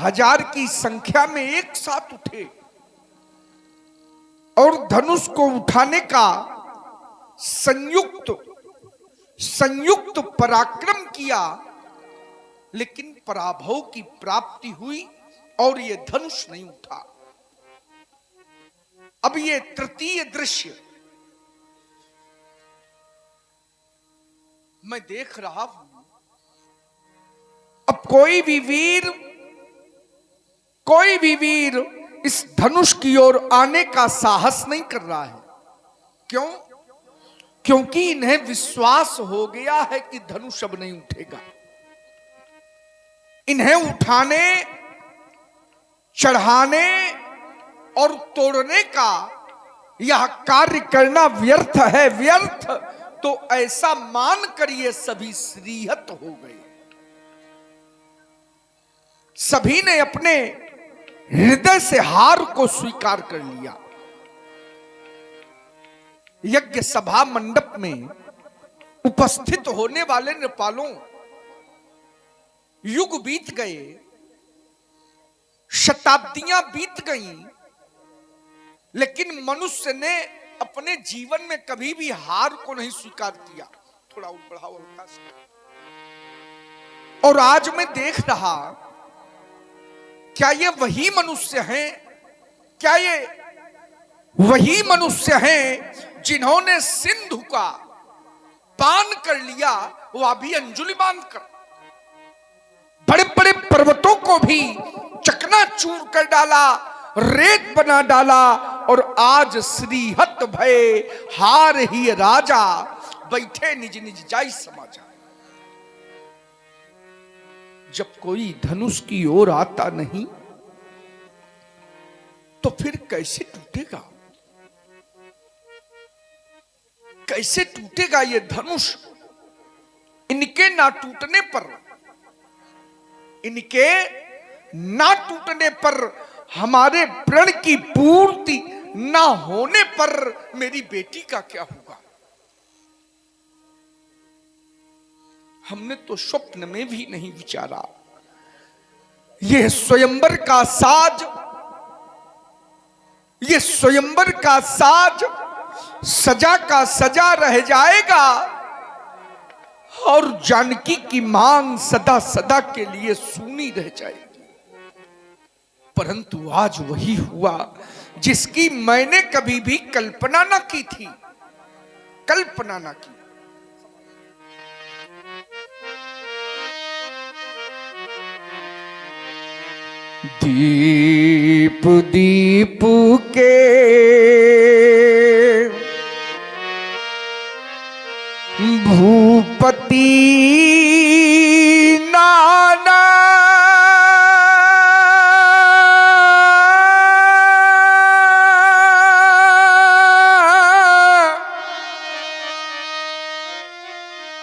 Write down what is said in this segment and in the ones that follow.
हजार की संख्या में एक साथ उठे और धनुष को उठाने का संयुक्त पराक्रम किया, लेकिन पराभव की प्राप्ति हुई और यह धनुष नहीं उठा। अब यह तृतीय दृश्य मैं देख रहा हूं। अब कोई भी वीर इस धनुष की ओर आने का साहस नहीं कर रहा है। क्यों? क्योंकि इन्हें विश्वास हो गया है कि धनुष अब नहीं उठेगा। इन्हें उठाने, चढ़ाने और तोड़ने का यह कार्य करना व्यर्थ है। व्यर्थ तो ऐसा मानकर ये सभी श्रीहत हो गए। सभी ने अपने हृदय से हार को स्वीकार कर लिया। यज्ञ सभा मंडप में उपस्थित होने वाले नेपालों, युग बीत गए, शताब्दियां बीत गईं, लेकिन मनुष्य ने अपने जीवन में कभी भी हार को नहीं स्वीकार किया। थोड़ा और बढ़ाओ हल्का सा। और आज मैं देख रहा, क्या ये वही मनुष्य हैं? क्या ये वही मनुष्य हैं जिन्होंने सिंधु का पान कर लिया, वह भी अंजुलि बांधकर बड़े बड़े पर्वतों को भी चकनाचूर कर डाला, रेत बना डाला, और आज श्रीहत भय हार ही राजा, बैठे निज निज जाई समाजा। जब कोई धनुष की ओर आता नहीं तो फिर कैसे टूटेगा? कैसे टूटेगा ये धनुष? इनके ना टूटने पर हमारे प्रण की पूर्ति ना होने पर मेरी बेटी का क्या होगा? हमने तो स्वप्न में भी नहीं विचारा। यह स्वयंवर का साज सजा का सजा रह जाएगा, और जानकी की मांग सदा सदा के लिए सूनी रह जाएगी। परंतु आज वही हुआ जिसकी मैंने कभी भी कल्पना न की थी। कल्पना न की। दीप दीप के भूपति नाना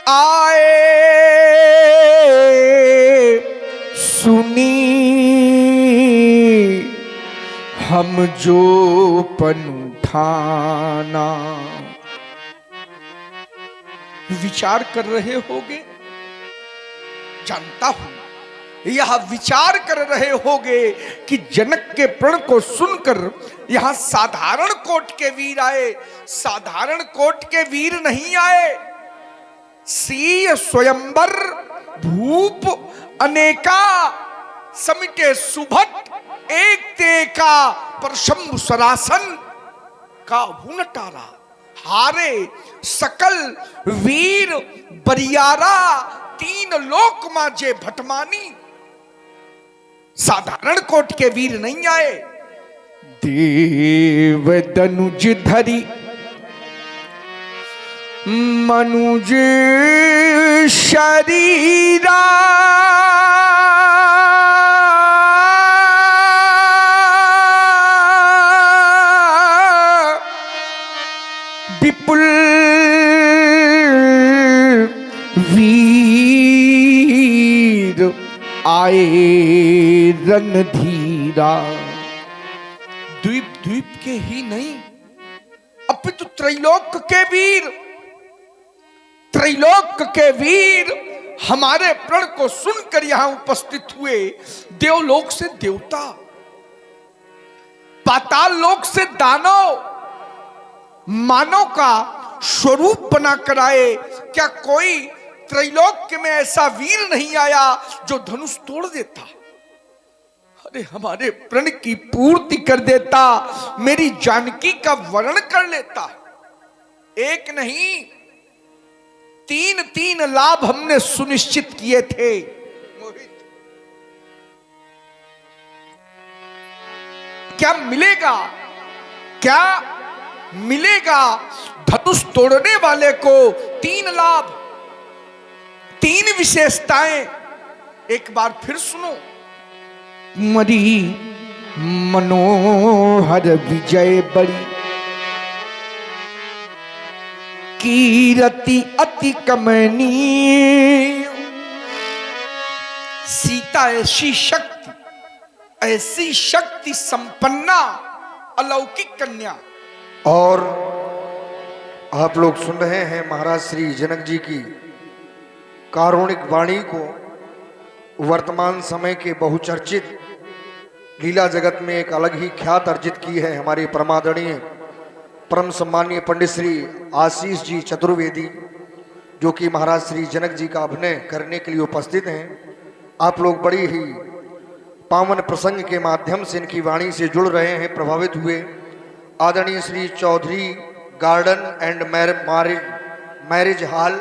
आए सुनी हम जो पनुठाना। विचार कर रहे होगे, जानता हूं यह विचार कर रहे होगे कि जनक के प्रण को सुनकर यहां साधारण कोट के वीर आए। साधारण कोट के वीर नहीं आए। सीय स्वयंवर भूप अनेका समिटे सुभट एक ते का पर शंभु सरासन का भुनटारा। हारे सकल वीर बरियारा तीन लोक माजे भटमानी। साधारण कोट के वीर नहीं आए। देव दनुज धरी मनुज शरीरा विपुल वीर आए रणधीरा। द्वीप के ही नहीं अपितु त्रैलोक के वीर हमारे प्रण को सुनकर यहां उपस्थित हुए देवलोक से देवता, पाताल लोक से दानव, मानव का स्वरूप बना कर आए। क्या कोई त्रैलोक्य में ऐसा वीर नहीं आया जो धनुष तोड़ देता, अरे हमारे प्रण की पूर्ति कर देता, मेरी जानकी का वर्ण कर लेता। एक नहीं, तीन तीन लाभ हमने सुनिश्चित किए थे। मोहित, क्या मिलेगा, क्या मिलेगा धनुष तोड़ने वाले को? तीन लाभ, तीन विशेषताएं। एक बार फिर सुनो। मरी मनोहर विजय बड़ी, कीरति अति कमनीय। सीता ऐसी शक्ति, ऐसी शक्ति संपन्ना अलौकिक कन्या। और आप लोग सुन रहे हैं महाराज श्री जनक जी की कारुणिक वाणी को। वर्तमान समय के बहुचर्चित लीला जगत में एक अलग ही ख्यात अर्जित की है हमारे परमादरणीय परम सम्मानीय पंडित श्री आशीष जी चतुर्वेदी, जो कि महाराज श्री जनक जी का अभिनय करने के लिए उपस्थित हैं। आप लोग बड़ी ही पावन प्रसंग के माध्यम से इनकी वाणी से जुड़ रहे हैं, प्रभावित हुए। आदरणीय Shri Chaudhary garden and marriage hall,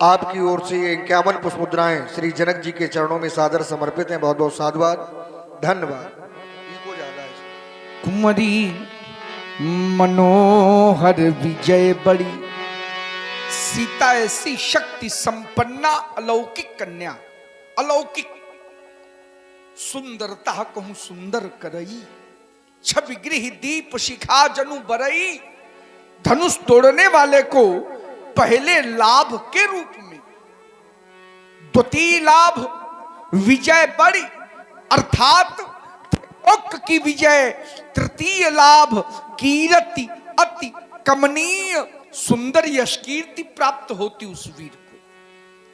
आपकी ओर से ये 51 पुष्प मुद्राएं श्री जनक जी के चरणों में सादर समर्पित हैं। बहुत बहुत साधुवाद, धन्यवाद। कुंवरी मनोहर विजय बड़ी, सीता ऐसी शक्ति संपन्ना अलौकिक कन्या। अलौकिक सुंदरता कहूं सुंदर करई, छवि गृह दीप शिखा जनु बरई। धनुष तोड़ने वाले को पहले लाभ के रूप में, द्वितीय लाभ विजय बड़ी अर्थात त्रैलोक्य की विजय, तृतीय लाभ कीरति अति कमनीय सुंदर यश कीर्ति प्राप्त होती उस वीर को।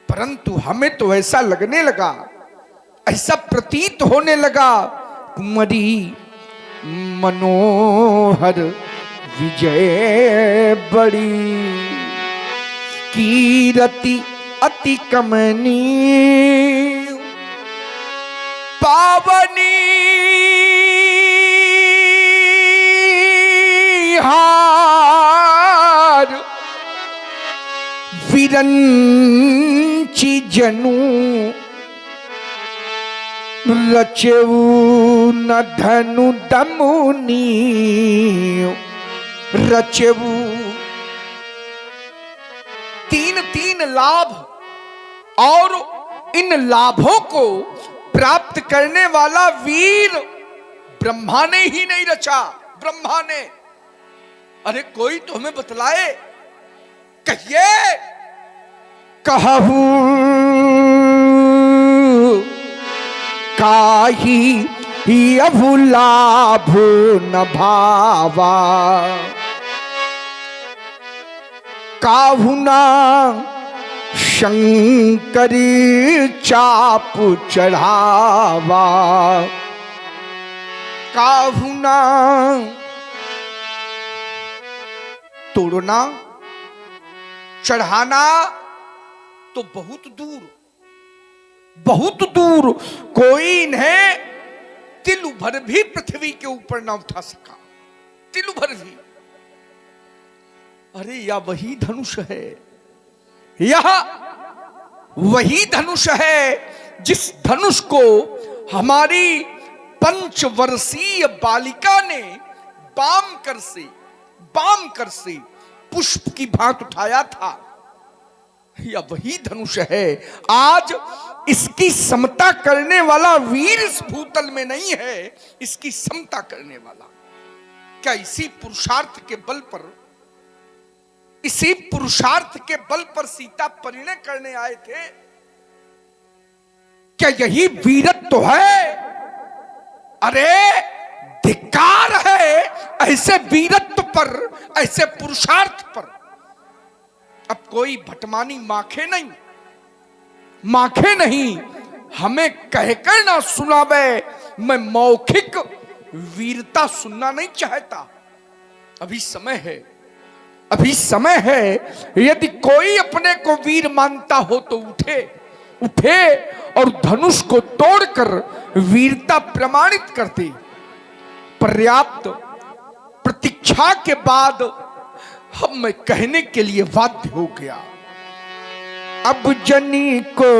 परंतु हमें तो ऐसा लगने लगा, ऐसा प्रतीत होने लगा, कुंवरी मनोहर विजय बड़ी, कीरति अति कमनीय। पावनी हार विरंची जनु, रचेऊ न धनु दमुनी। रचेऊ तीन तीन लाभ, और इन लाभों को प्राप्त करने वाला वीर ब्रह्मा ने ही नहीं रचा। ब्रह्मा ने, अरे कोई तो हमें बतलाए, कहिए। कहूं काही अभु लाभ न भावा, काहुना शंकरी चाप चढ़ावा। काहुना तोड़ना, चढ़ाना तो बहुत दूर, बहुत दूर, कोई इन्हें तिल भर भी पृथ्वी के ऊपर ना उठा सका, तिल भर भी। अरे या वही धनुष है, यह वही धनुष है जिस धनुष को हमारी 5 वर्षीय बालिका ने बाम कर से पुष्प की भांति उठाया था। यह वही धनुष है। आज इसकी समता करने वाला वीर इस भूतल में नहीं है, इसकी समता करने वाला। क्या इसी पुरुषार्थ के बल पर, इसी पुरुषार्थ के बल पर सीता परिणय करने आए थे? क्या यही वीरत्व है? अरे धिक्कार है ऐसे वीरत्व पर, ऐसे पुरुषार्थ पर। अब कोई भटमानी माखे नहीं, माखे नहीं, हमें कहकर ना सुनावे। मैं मौखिक वीरता सुनना नहीं चाहता। अभी समय है, अभी समय है। यदि कोई अपने को वीर मानता हो तो उठे, उठे और धनुष को तोड़कर वीरता प्रमाणित कर दे। पर्याप्त प्रतीक्षा के बाद अब मैं कहने के लिए बाध्य हो गया। अब जनी को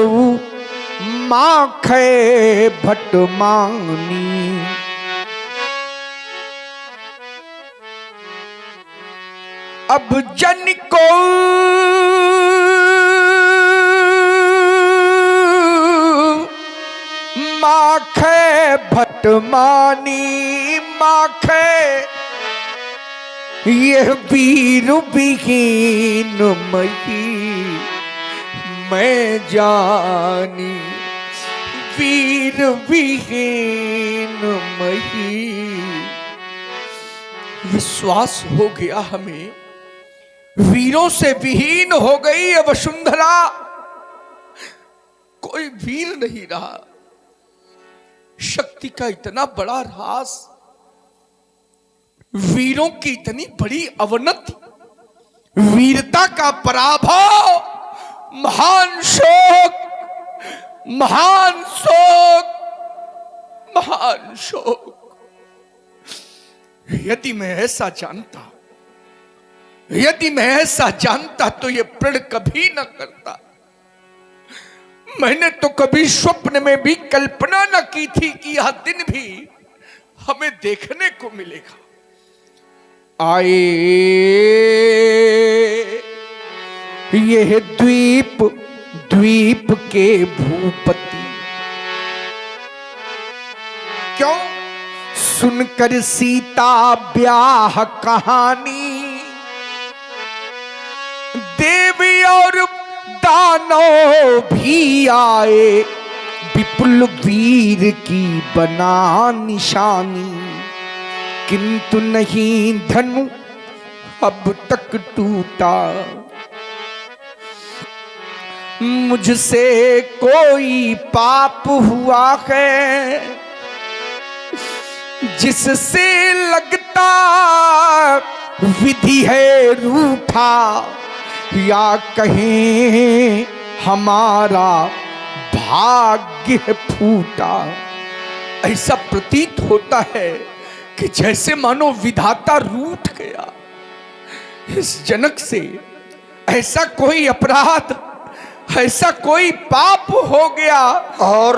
माखे भट मानी, अब जन को माखे भट मानी, माखे यह वीर विहीन मही मैं जानी, वीर विहीन मही। विश्वास हो गया हमें, वीरों से विहीन हो गई है वसुंधरा। कोई वीर नहीं रहा। शक्ति का इतना बड़ा ह्रास, वीरों की इतनी बड़ी अवनति, वीरता का पराभव, महान शोक, महान शोक, महान शोक। यदि मैं ऐसा जानता, यदि मैं ऐसा जानता तो ये प्रण कभी न करता। मैंने तो कभी स्वप्न में भी कल्पना न की थी कि यह दिन भी हमें देखने को मिलेगा। आए यह द्वीप, द्वीप के भूपति, क्यों सुनकर सीता ब्याह कहानी, देवी और दानव भी आए, विपुल वीर की बना निशानी, किंतु नहीं धनु अब तक टूटा, मुझसे कोई पाप हुआ है, जिससे लगता विधि है रूठा, या कहें हमारा भाग्य फूटा। ऐसा प्रतीत होता है कि जैसे मानो विधाता रूठ गया इस जनक से। ऐसा कोई अपराध, ऐसा कोई पाप हो गया। और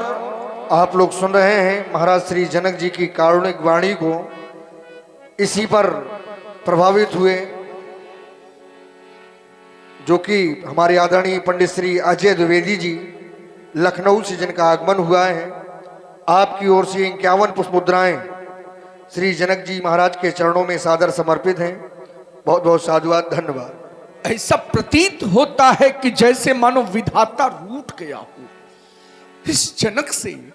आप लोग सुन रहे हैं महाराज श्री जनक जी की कारुणिक वाणी को। इसी पर प्रभावित हुए जो कि हमारे आदरणीय पंडित श्री अजय द्विवेदी जी, लखनऊ से जिनका आगमन हुआ है, आपकी ओर से 51 पुष्पमुद्राएं श्री जनक जी महाराज के चरणों में सादर समर्पित हैं। बहुत बहुत साधुवाद, धन्यवाद। ऐसा प्रतीत होता है कि जैसे मानो विधाता रूठ गया हो इस जनक से।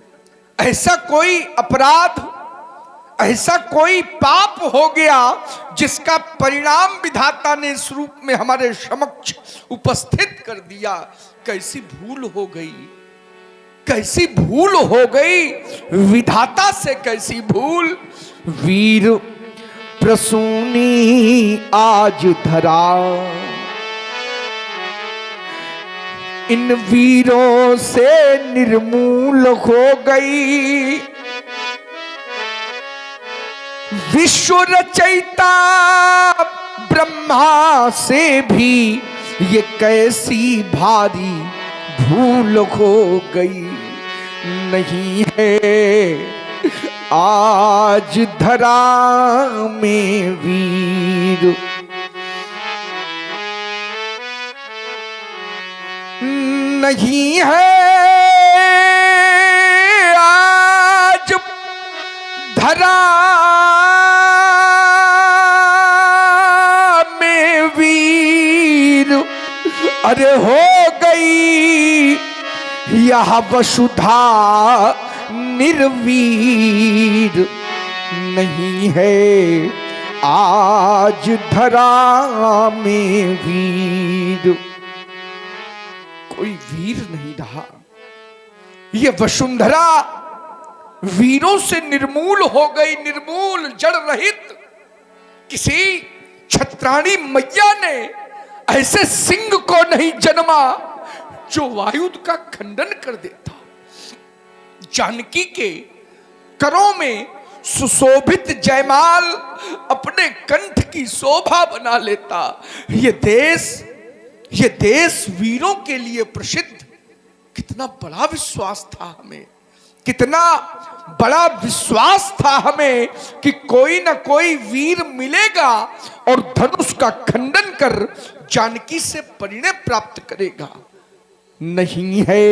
ऐसा कोई अपराध, ऐसा कोई पाप हो गया जिसका परिणाम विधाता ने इस रूप में हमारे समक्ष उपस्थित कर दिया। कैसी भूल हो गई, कैसी भूल हो गई विधाता से, कैसी भूल। वीर प्रसूनी आज धरा, इन वीरों से निर्मूल हो गई, विश्व रचयिता ब्रह्मा से भी ये कैसी भारी भूल हो गई। नहीं है आज धरा में वीर, नहीं है आज धरा में वीर। अरे हो गई यह वसुधा निर्वीर, नहीं है आज धरा में वीर। कोई वीर नहीं रहा। ये वसुंधरा वीरों से निर्मूल हो गई, निर्मूल, जड़ रहित। किसी छत्राणी मैया ने ऐसे सिंह को नहीं जन्मा जो वायुद का खंडन कर देता। जानकी के करों में सुशोभित जयमाल अपने कंठ की शोभा बना लेता। ये देश वीरों के लिए प्रसिद्ध। कितना बड़ा विश्वास था हमें, कितना बड़ा विश्वास था हमें कि कोई ना कोई वीर मिलेगा और धनुष का खंडन कर जानकी से परिणय प्राप्त करेगा। नहीं है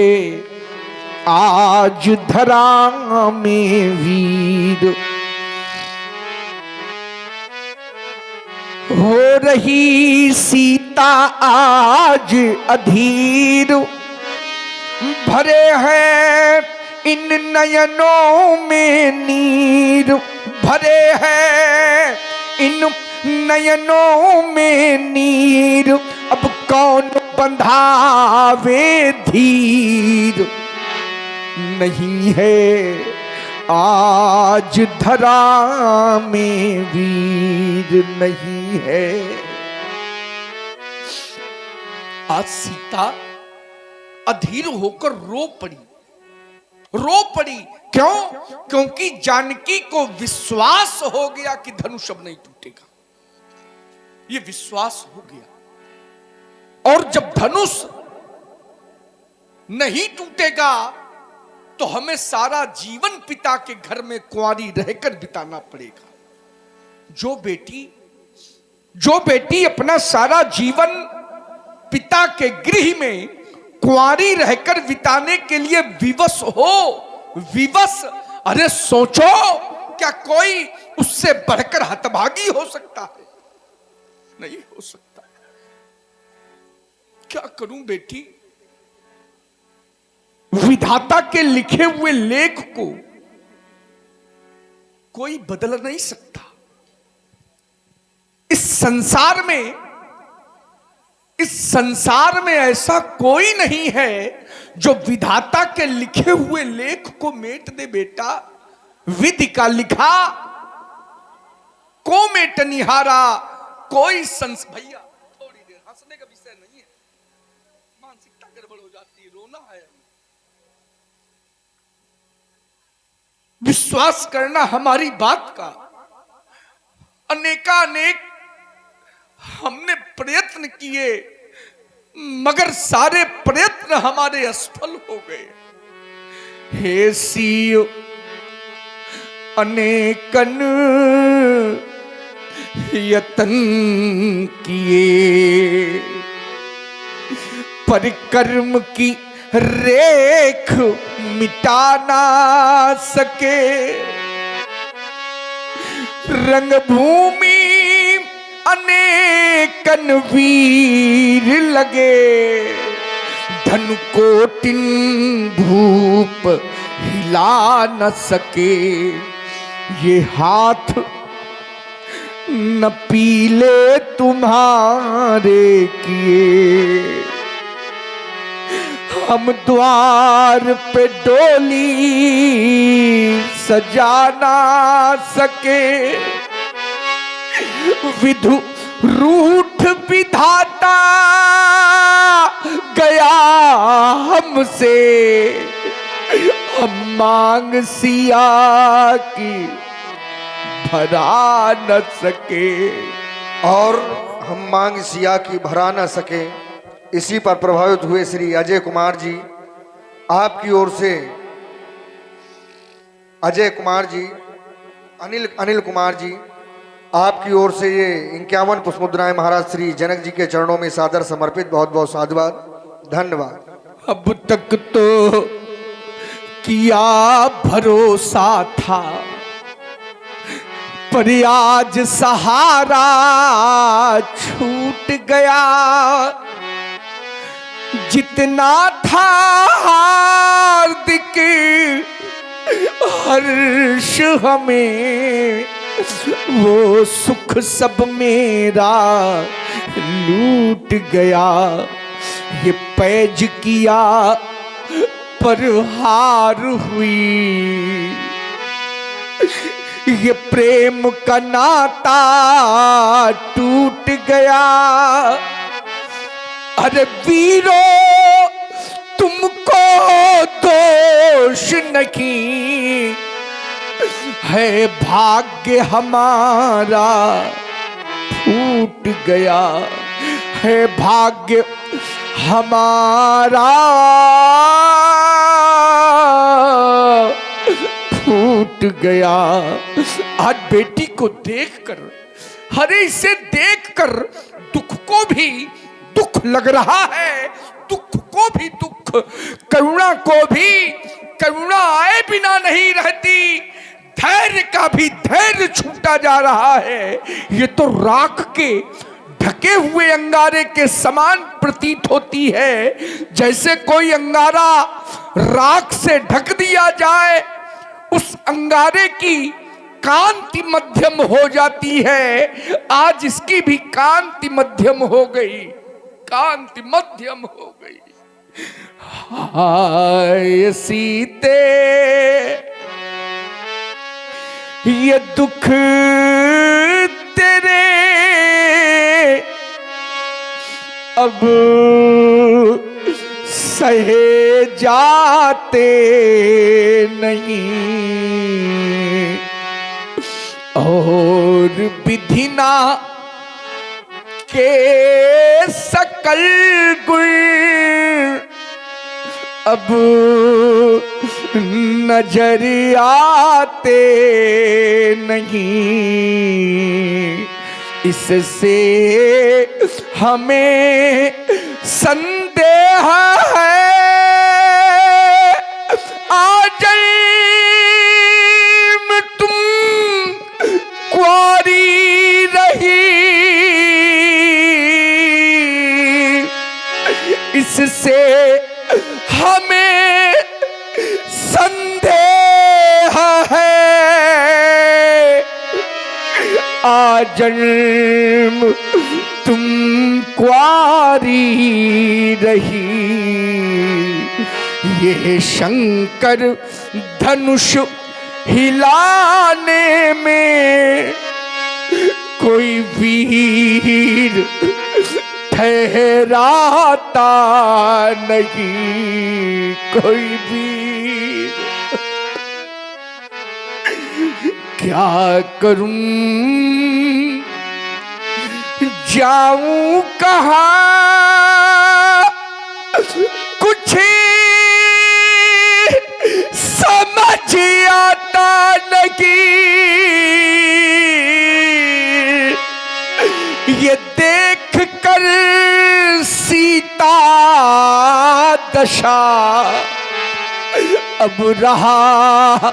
आज धरा में वीर, हो रही सीता आज अधीर। भरे हैं इन नयनों में नीर, भरे हैं इन नयनों में नीर। अब कौन बंधावे धीर। नहीं है आज धरा में वीर, नहीं है। आज सीता अधीर होकर रो पड़ी। क्यों? क्योंकि जानकी को विश्वास हो गया कि धनुष अब नहीं टूटेगा। ये विश्वास हो गया। और जब धनुष नहीं टूटेगा तो हमें सारा जीवन पिता के घर में कुंवारी रहकर बिताना पड़ेगा। जो बेटी अपना सारा जीवन पिता के गृह में कुंवारी रहकर बिताने के लिए विवश, अरे सोचो, क्या कोई उससे बढ़कर हतभागी हो सकता है? नहीं हो सकता। क्या करूं बेटी? विधाता के लिखे हुए लेख को कोई बदल नहीं सकता। इस संसार में ऐसा कोई नहीं है जो विधाता के लिखे हुए लेख को मेट दे। बेटा, विधि का लिखा को मेट निहारा कोई भैया थोड़ी देर हंसने का विषय नहीं है, मानसिकता गड़बड़ हो जाती है, रोना है। विश्वास करना हमारी बात का। अनेकानेक हमने प्रयत्न किए मगर सारे प्रयत्न हमारे असफल हो गए। हे सीयो अनेकन यतन किए, परिकर्म की रेख मिटा ना सके। रंगभूमि अनेकन वीर लगे, धन कोटिन धूप हिला न सके। ये हाथ न पीले तुम्हारे किए, हम द्वार पे डोली सजा ना सके। विधु रूठ विधाता गया हमसे, हम मांग सिया की भरा न सके। और हम मांग सिया की भरा न सके। इसी पर प्रभावित हुए श्री अजय कुमार जी, आपकी ओर से अजय कुमार जी, अनिल कुमार जी, आपकी ओर से ये 51 पुष्पमुद्राएं महाराज श्री जनक जी के चरणों में सादर समर्पित। बहुत बहुत साधुवाद, धन्यवाद। अब तक तो किया भरोसा था, पर आज सहारा छूट गया। जितना था हार्दिक हर्ष हमें, वो सुख सब मेरा लूट गया। ये पैज किया पर हार हुई। ये प्रेम का नाता टूट गया। अरे वीरो तुमको दोष नहीं है, भाग्य हमारा फूट गया है, भाग्य हमारा फूट गया। आज बेटी को देखकर, अरे इसे देखकर दुख को भी दुख लग रहा है, दुख को भी दुख, करुणा को भी करुणा आए बिना नहीं रहती, धैर्य का भी धैर्य छूटा जा रहा है। ये तो राख के ढके हुए अंगारे के समान प्रतीत होती है। जैसे कोई अंगारा राख से ढक दिया जाए, उस अंगारे की कांति मध्यम हो जाती है। आज इसकी भी कांति मध्यम हो गई, कांति मध्यम हो गई। हाय सीते ये दुख तेरे अब सहे जाते नहीं, और विधिना के सकल गुण अब नजर आते नहीं। इससे हमें संदेह है आजन्म तुम कुंवारी रही, इससे हमें संदेह है आजन्म तुम कुंवारी रही। ये शंकर धनुष हिलाने में कोई वीर ठहराता नहीं, कोई वीर। क्या करूं जाऊं कहां, कुछ समझ आता नहीं। ये देख कर सीता दशा अब रहा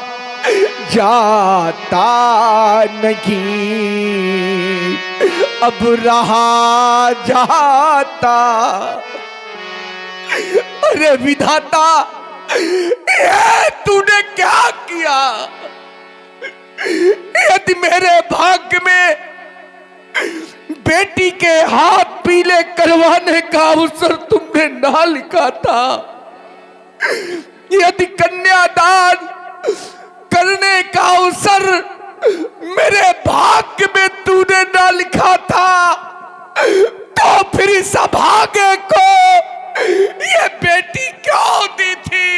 जाता नहीं, अब रहा जाता। अरे विधाता, ये तूने क्या किया? यदि मेरे भाग्य में बेटी के हाथ पीले करवाने का अवसर तुमने ना लिखा था, यदि कन्यादान करने का अवसर मेरे भाग्य में तूने ना लिखा था, तो फिर इस अभागे को ये बेटी क्यों दी थी,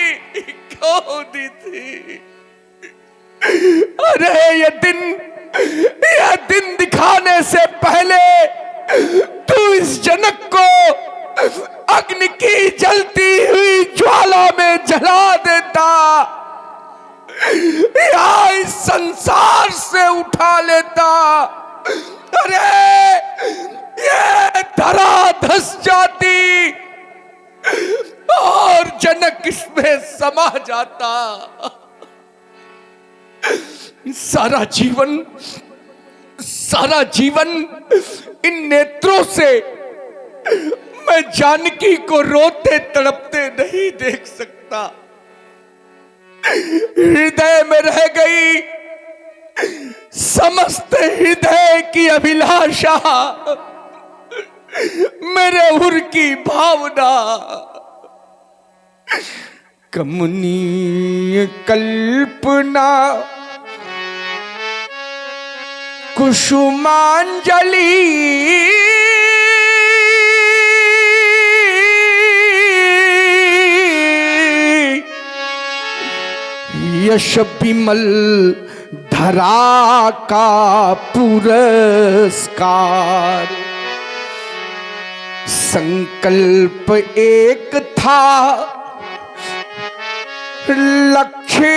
क्यों दी थी? अरे ये दिन दिखाने से पहले तू इस जनक को अग्नि की जलती हुई ज्वाला में जला देता, या इस संसार से उठा लेता। अरे ये धरा धस जाती और जनक इसमें समा जाता। सारा जीवन इन नेत्रों से मैं जानकी को रोते तड़पते नहीं देख सकता। हृदय में रह गई समस्त हृदय की अभिलाषा, मेरे उर की भावना। कमनीय कल्पना कुसुमांजलि यश विमल धरा का पुरस्कार। संकल्प एक था लक्ष्य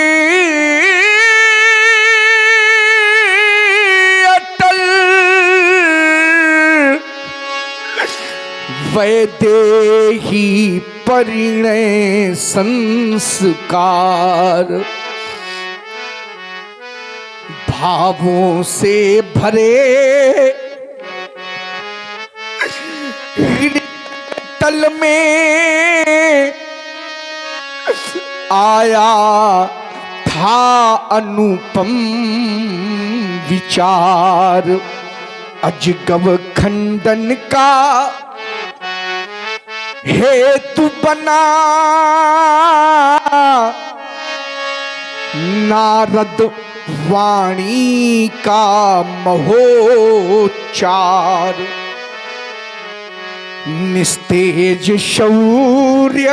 अटल, वैदेही परिणय संस्कार। भावों से भरे तल में आया था अनुपम विचार। अजगव खंडन का हेतु बना नारद वाणी का महोच्चार। निस्तेज शौर्य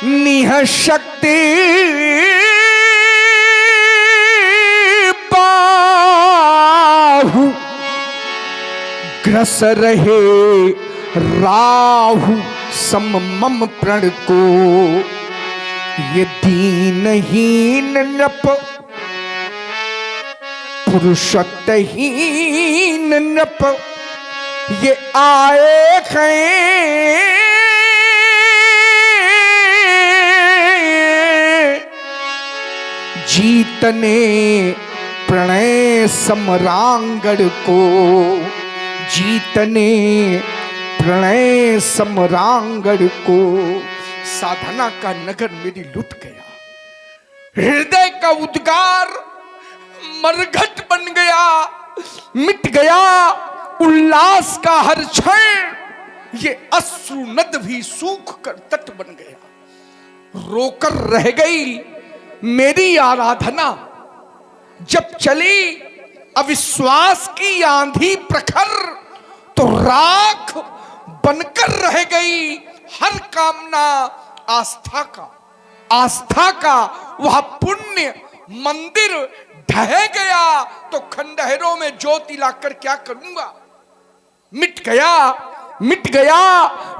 निःशक्ति बाहु ग्रस रहे राहु सममम प्रण को। ये दीनहीन नृप पुरुषत्वहीन नृप ये आए हैं जीतने प्रणय सम्रांगण को। जीतने प्रणय सम्रांगण को। साधना का नगर मेरी लुट गया। हृदय का उद्गार मरघट बन गया। मिट गया उल्लास का हर क्षण। ये अश्रु नद भी सूख कर तट बन गया। रोकर रह गई मेरी आराधना। जब चली अविश्वास की आंधी प्रखर, तो राख बनकर रह गई हर कामना आस्था का। आस्था का वह पुण्य मंदिर ढह गया, तो खंडहरों में ज्योति लाकर क्या करूंगा। मिट गया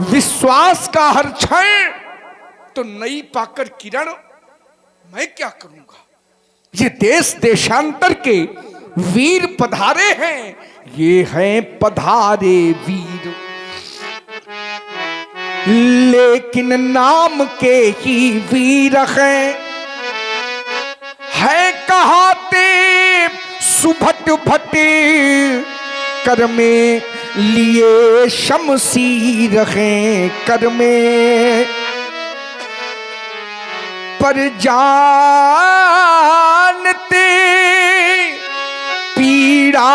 विश्वास का हर क्षण, तो नई पाकर किरण मैं क्या करूंगा। ये देश देशांतर के वीर पधारे हैं। ये हैं पधारे वीर, लेकिन नाम के ही वीर हैं। है कहाते सुभट भटे कर में लिए शमशीर हैं। कर में पर जानते पीड़ा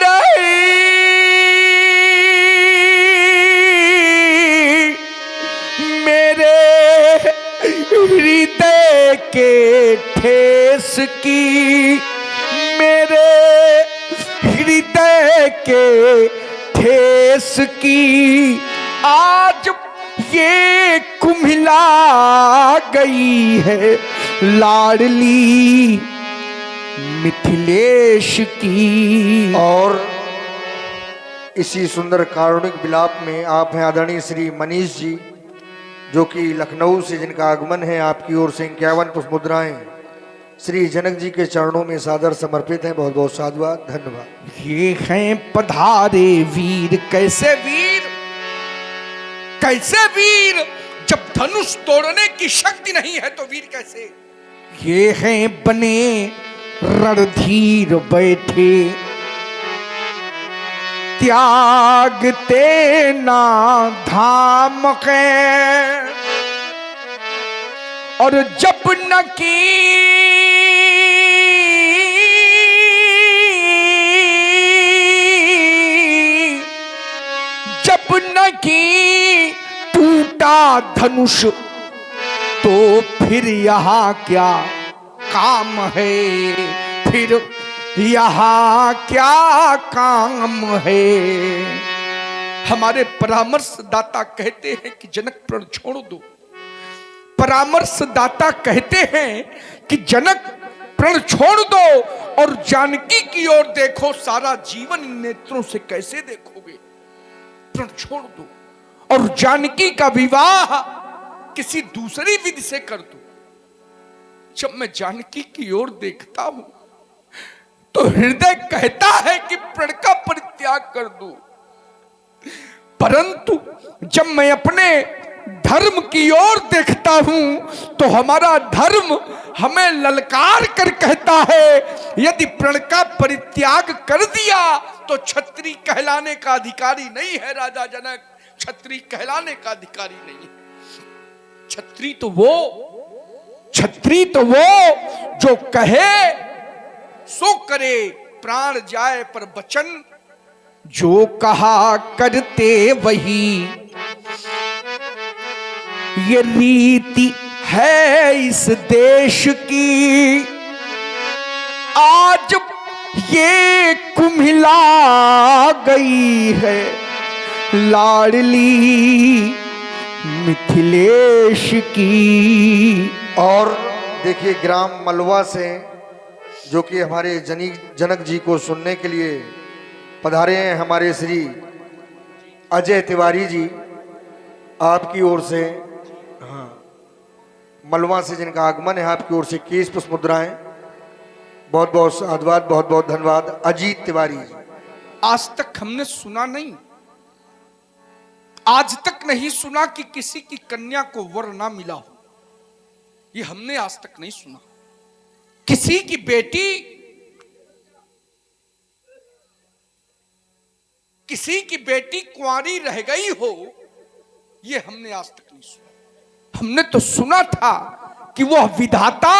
नहीं। मेरे हृदय के ठेस की, मेरे हृदय के ठेस की आज ये कुम्हिला गई है लाडली मिथिलेश की। और इसी सुंदर कारुणिक विलाप में आप हैं आदरणीय श्री मनीष जी, जो कि लखनऊ से जिनका आगमन है। आपकी ओर से 51 पुष्प मुद्राएं श्री जनक जी के चरणों में सादर समर्पित हैं। बहुत बहुत साधुवाद, धन्यवाद। ये हैं पधारे वीर। कैसे वीर, कैसे वीर, जब धनुष तोड़ने की शक्ति नहीं है तो वीर कैसे। ये हैं बने रणधीर बैठे, त्यागते ना धाम के। और जब न की जब न धनुष तो फिर यहाँ क्या काम है, फिर यहाँ क्या काम है। हमारे परामर्शदाता कहते हैं कि जनक प्रण छोड़ दो। परामर्शदाता कहते हैं कि जनक प्रण छोड़ दो और जानकी की ओर देखो। सारा जीवन इन नेत्रों से कैसे देखोगे, प्रण छोड़ दो और जानकी का विवाह किसी दूसरी विधि से कर दो। जब मैं जानकी की ओर देखता हूं तो हृदय कहता है कि प्रण का परित्याग कर दो, परंतु जब मैं अपने धर्म की ओर देखता हूं तो हमारा धर्म हमें ललकार कर कहता है, यदि प्रण का परित्याग कर दिया तो क्षत्रिय कहलाने का अधिकारी नहीं है। राजा जनक क्षत्रिय कहलाने का अधिकारी नहीं है। क्षत्रिय तो वो जो कहे सो करे, प्राण जाए पर वचन जो कहा करते वही, ये रीति है इस देश की। आज ये कुम्हिला गई है लाडली मिथिलेश की। और देखिए ग्राम मलवा से जो कि हमारे जनक जी को सुनने के लिए पधारे हैं हमारे श्री अजय तिवारी जी, आपकी ओर से, हाँ, मलवा से जिनका आगमन है, आपकी ओर से केश पुष्प मुद्राएं। बहुत बहुत साधुवाद, बहुत बहुत धन्यवाद अजीत तिवारी जी। आज तक हमने सुना नहीं, आज तक नहीं सुना कि किसी की कन्या को वर ना मिला हो। ये हमने आज तक नहीं सुना। किसी की बेटी कुंवारी रह गई हो, ये हमने आज तक नहीं सुना। हमने तो सुना था कि वह विधाता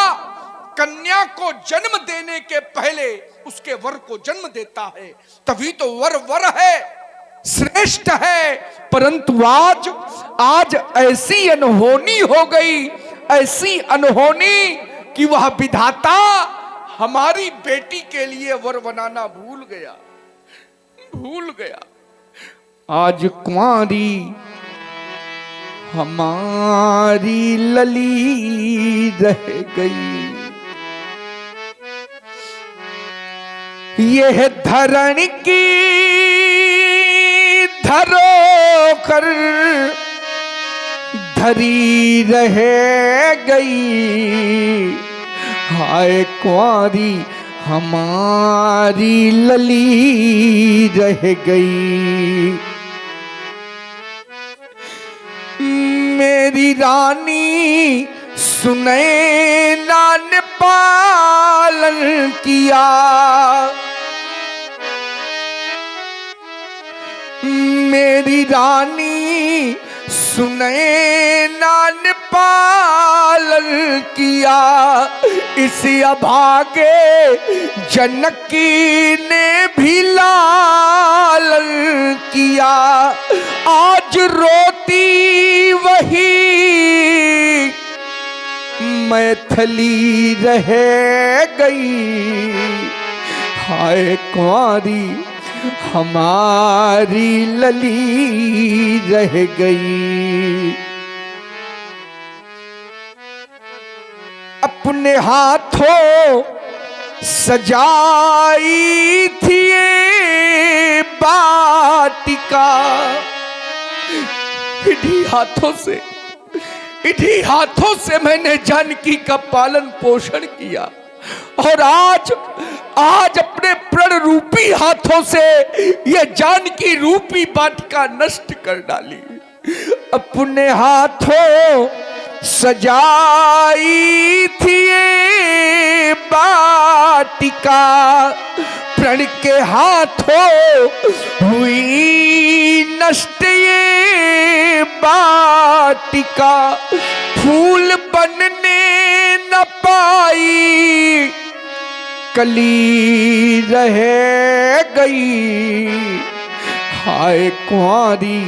कन्या को जन्म देने के पहले उसके वर को जन्म देता है, तभी तो वर है, श्रेष्ठ है। परंतु आज ऐसी अनहोनी हो गई, ऐसी अनहोनी कि वह विधाता हमारी बेटी के लिए वर बनाना भूल गया। आज कुंवारी हमारी लली रह गई। यह धरण की धरोहर धरी रह गई। हाय कुंवारी हमारी लली रह गई। मेरी रानी सुनैना ने पालन किया, मेरी रानी सुनैना ने पालन किया। इस अभागे जनकी ने भी लालन किया। आज रोती वही मैथिली रह गई। हाय कुंवारी हमारी लली रह गई। अपने हाथों सजाई थी ये वाटिका, इन्हीं हाथों से मैंने जानकी का पालन पोषण किया, और आज अपने प्रण रूपी हाथों से ये जानकी रूपी वाटिका नष्ट कर डाली। अपने हाथों सजाई थी ये वाटिका, प्रण के हाथों हुई नष्ट ये वाटिका। फूल बनने न पाई कली रह गई। हाय कुंवारी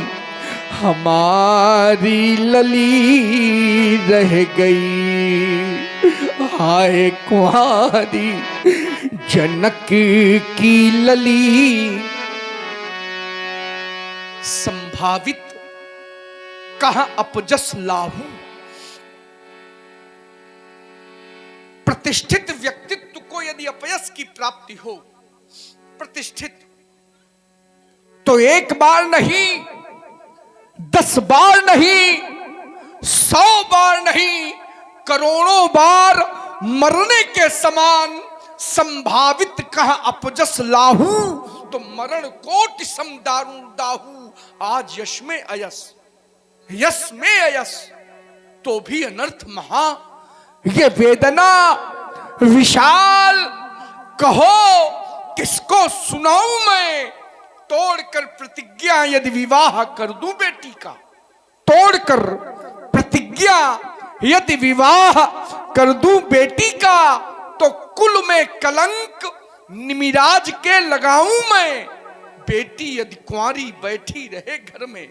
हमारी लली रह गई, हाय कुंवारी जनक की लली। संभावित कहाँ अपजस लाहू। प्रतिष्ठित व्यक्तित्व को यदि अपयश की प्राप्ति हो, प्रतिष्ठित, तो एक बार नहीं, 10 बार नहीं, 100 बार नहीं, करोड़ों बार मरने के समान संभावित कहा अपजस लाहू। तो मरण कोटि सम दारुण दाहू, आज यश में अयस, यश में अयस तो भी अनर्थ महा। ये वेदना विशाल कहो किसको सुनाऊं मैं, तोड़कर प्रतिज्ञा यदि विवाह कर दूं बेटी का, तोड़कर प्रतिज्ञा यदि विवाह कर दूं बेटी का, तो कुल में कलंक निमिराज के लगाऊं मैं। बेटी यदि कुंवारी बैठी रहे घर में,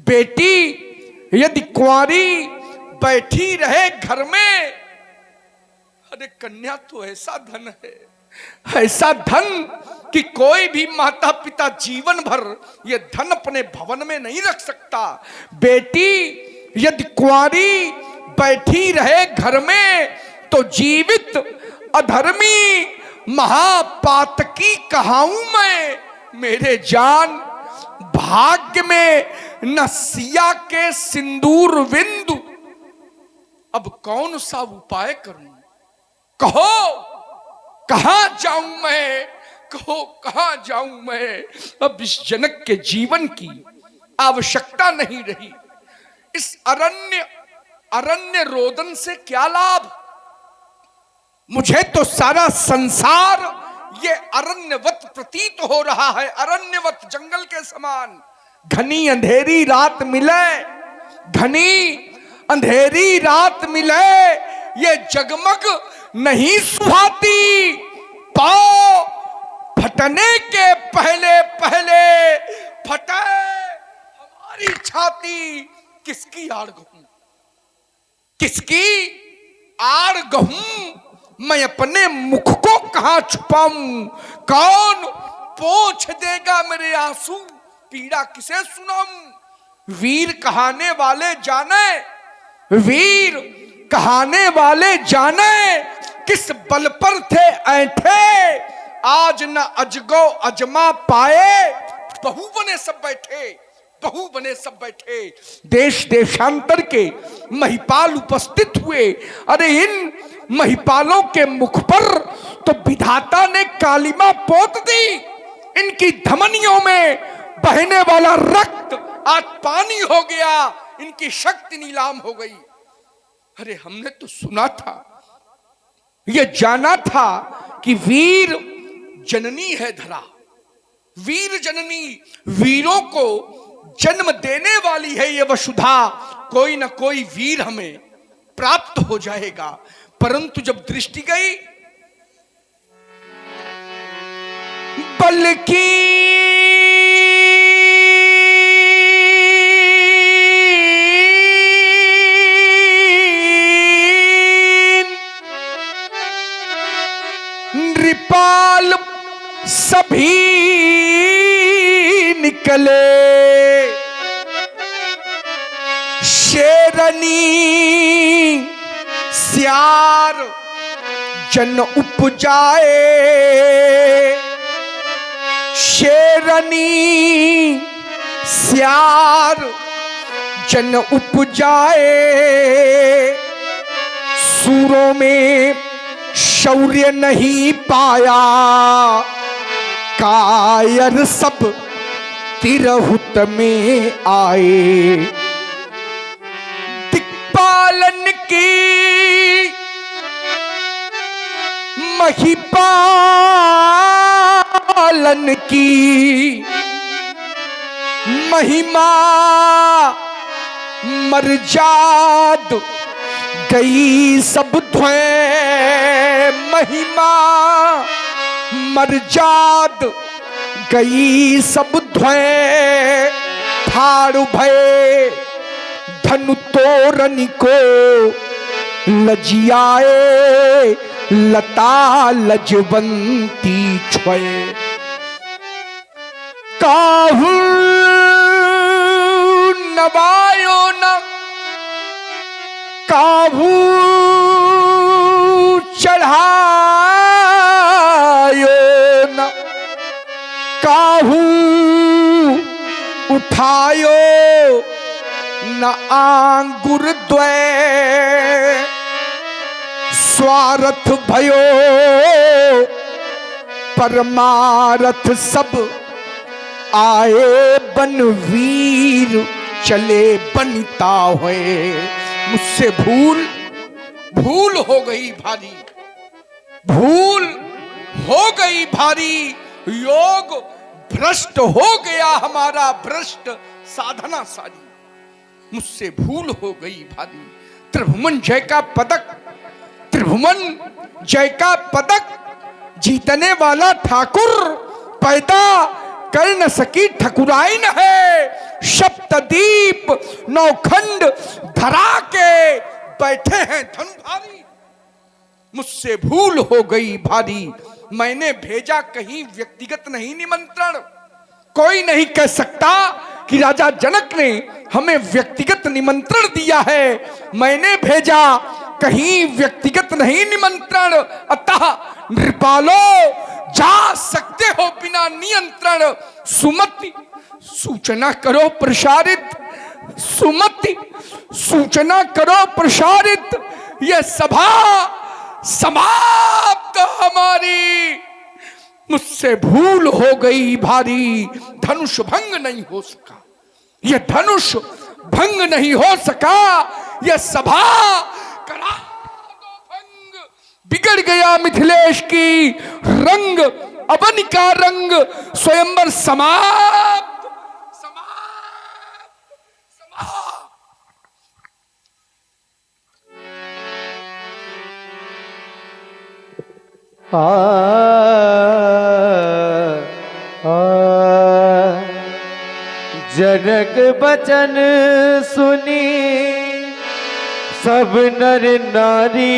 बेटी यदि कुंवारी बैठी रहे घर में, अरे कन्या तो ऐसा धन है, ऐसा धन कि कोई भी माता पिता जीवन भर ये धन अपने भवन में नहीं रख सकता। बेटी यदि कुंवारी बैठी रहे घर में, तो जीवित अधर्मी महापातकी कहाऊं मैं। मेरे जान भाग्य में न सिया के सिंदूर बिंदु, अब कौन सा उपाय करूं, कहो कहां जाऊं मैं, कहो कहां जाऊं मैं। अब इस जनक के जीवन की आवश्यकता नहीं रही। इस अरण्य रोदन से क्या लाभ, मुझे तो सारा संसार ये अरण्यवत प्रतीत हो रहा है, अरण्यवत जंगल के समान। घनी अंधेरी रात मिले, घनी अंधेरी रात मिले, ये जगमग नहीं सुहाती। पांव फटने के पहले पहले फटे हमारी छाती। किसकी आड़ गहूं, किसकी आड़ गहूं, मैं अपने मुख को कहां छुपाऊं। कौन पोंछ देगा मेरे आंसू, पीड़ा किसे सुनाऊं। वीर कहाने वाले जाने, वीर कहाने वाले जाने, किस बल पर थे ऐंठे। आज न अजगो अजमा पाए, बहु बने सब बैठे, बहु बने सब बैठे। देश देशांतर के महिपाल उपस्थित हुए। अरे इन महिपालों के मुख पर तो विधाता ने कालिमा पोत दी। इनकी धमनियों में बहने वाला रक्त आज पानी हो गया, इनकी शक्ति नीलाम हो गई। अरे हमने तो सुना था, ये जाना था कि वीर जननी है धरा, वीर जननी, वीरों को जन्म देने वाली है ये वसुधा। कोई ना कोई वीर हमें प्राप्त हो जाएगा। परंतु जब दृष्टि गई, बल्कि नृपाल सभी निकले, शेरनी सियार जन उपजाए, शेरनी सियार जन उपजाए। सूरों में शौर्य नहीं पाया, कायर सब तिरहुत में आए। दिक्पालन की महिपालन की महिमा मर्जाद गई सब ध्वय, महिमा मर्जाद गई सब ध्वय। ठाड़ भय धनु तोरनी को लजियाए लता लजवंती छय काहू नवायो न काहू चढ़ायो न काहू उठायो न आंगुर द्वय स्वार्थ भयो परमारथ सब आए बनवीर चले बनता हुए मुझसे भूल हो गई भारी भूल हो गई भारी योग भ्रष्ट हो गया हमारा भ्रष्ट साधना सारी मुझसे भूल हो गई भारी त्रिभुवन जय का पदक त्रिभुवन जय का पदक जीतने वाला ठाकुर पैदा कर न सकी ठकुराइन है सप्तदीप नौखंड धरा के बैठे हैं धन भारी मुझसे भूल हो गई भारी मैंने भेजा कहीं व्यक्तिगत नहीं निमंत्रण कोई नहीं कह सकता कि राजा जनक ने हमें व्यक्तिगत निमंत्रण दिया है मैंने भेजा कहीं व्यक्तिगत नहीं निमंत्रण अतः नृपालो जा सकते हो बिना नियंत्रण सुमति सूचना करो प्रसारित सुमति सूचना करो प्रसारित यह सभा समाप्त हमारी मुझसे भूल हो गई भारी धनुष भंग नहीं हो सका यह धनुष भंग नहीं हो सका यह सभा करा दो भंग बिगड़ गया मिथिलेश की रंग अवन का रंग स्वयंवर समाप्त समाप्त समाप्त जनक बचन सुनी सब नर नारी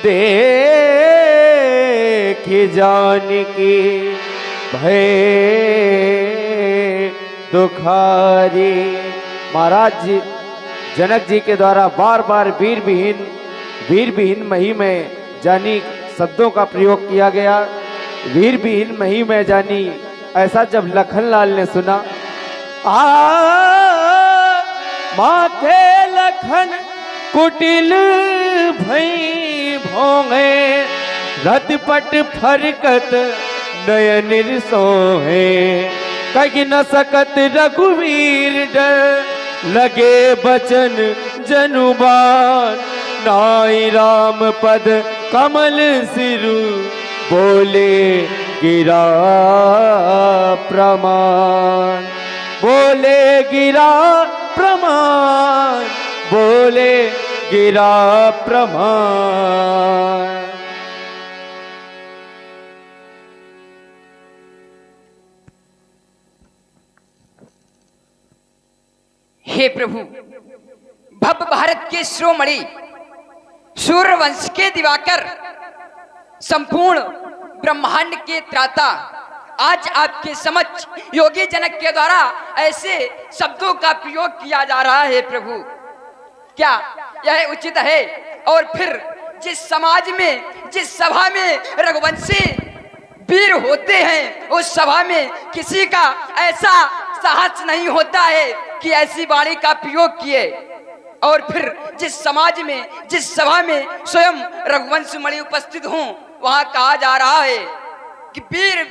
देख जान की भय दुखारी। महाराज जी जनक जी के द्वारा बार बार वीर विहीन मही में जानी शब्दों का प्रयोग किया गया। वीर विहीन मही में जानी ऐसा जब लखनलाल ने सुना माँ के लखन कुटिल भई भोंगे रदपट फरकत नयन सोहे कही न सकत रघुवीर डर लगे बचन जनुबान नाई राम पद कमल सिरु बोले गिरा प्रमाण बोले गिरा प्रमाण बोले गिरा प्रमाण। हे प्रभु भव भारत के शिरोमणि सूर्यवंश के दिवाकर संपूर्ण ब्रह्मांड के त्राता आज आपके समक्ष योगी जनक के द्वारा ऐसे शब्दों का प्रयोग किया जा रहा है प्रभु क्या यह उचित है? और फिर जिस समाज में जिस सभा में रघुवंशी वीर होते हैं उस सभा में किसी का ऐसा साहस नहीं होता है कि ऐसी वाणी का प्रयोग किए। और फिर जिस समाज में जिस सभा में स्वयं रघुवंश मणि उपस्थित हों वहां कहा जा रहा है कि वीर